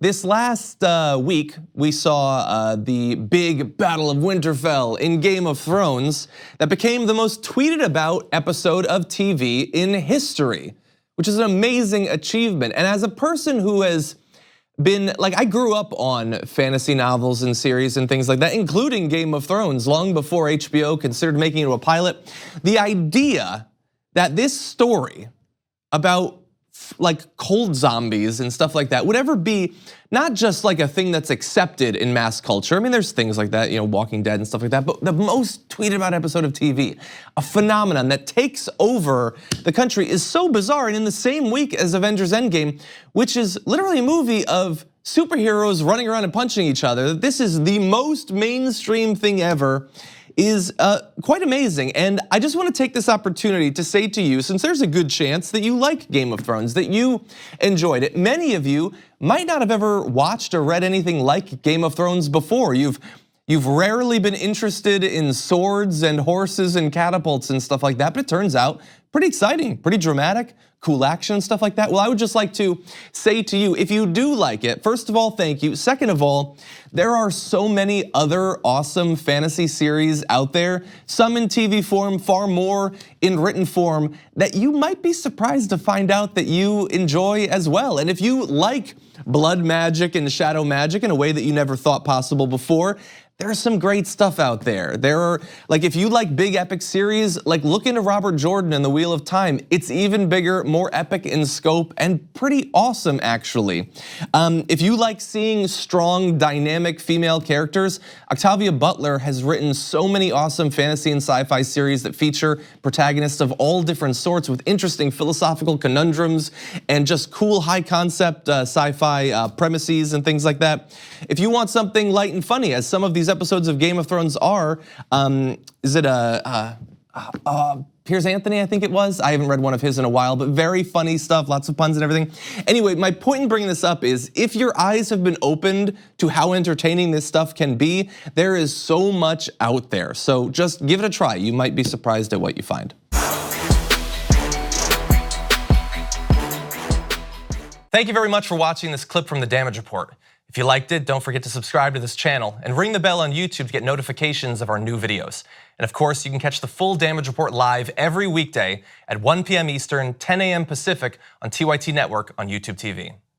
This last week, we saw the big Battle of Winterfell in Game of Thrones that became the most tweeted about episode of TV in history, which is an amazing achievement. And as a person who has been, like, I grew up on fantasy novels and series and things like that, including Game of Thrones, long before HBO considered making it a pilot. The idea that this story about like cold zombies and stuff like that would ever be not just like a thing that's accepted in mass culture. I mean, there's things like that, Walking Dead and stuff like that, but the most tweeted about episode of TV, a phenomenon that takes over the country, is so bizarre. And in the same week as Avengers Endgame, which is literally a movie of superheroes running around and punching each other, this is the most mainstream thing ever, is quite amazing. And I just want to take this opportunity to say to you, since there's a good chance that you like Game of Thrones, that you enjoyed it. Many of you might not have ever watched or read anything like Game of Thrones before. You've rarely been interested in swords and horses and catapults and stuff like that, but it turns out pretty exciting, pretty dramatic, cool action, stuff like that. Well, I would just like to say to you, if you do like it, first of all, thank you. Second of all, there are so many other awesome fantasy series out there, some in TV form, far more in written form, that you might be surprised to find out that you enjoy as well. And if you like blood magic and shadow magic in a way that you never thought possible before, there's some great stuff out there. There are, like, if you like big epic series, like look into Robert Jordan and The Wheel of Time. It's even bigger, more epic in scope, and pretty awesome actually. If you like seeing strong, dynamic female characters, Octavia Butler has written so many awesome fantasy and sci-fi series that feature protagonists of all different sorts with interesting philosophical conundrums and just cool high concept sci-fi premises and things like that. If you want something light and funny, as some of these episodes of Game of Thrones are, is it Piers Anthony, I think it was? I haven't read one of his in a while, but very funny stuff, lots of puns and everything. Anyway, my point in bringing this up is if your eyes have been opened to how entertaining this stuff can be, there is so much out there. So just give it a try. You might be surprised at what you find. Thank you very much for watching this clip from The Damage Report. If you liked it, don't forget to subscribe to this channel and ring the bell on YouTube to get notifications of our new videos. And of course, you can catch the full Damage Report live every weekday at 1 p.m. Eastern, 10 a.m. Pacific on TYT Network on YouTube TV.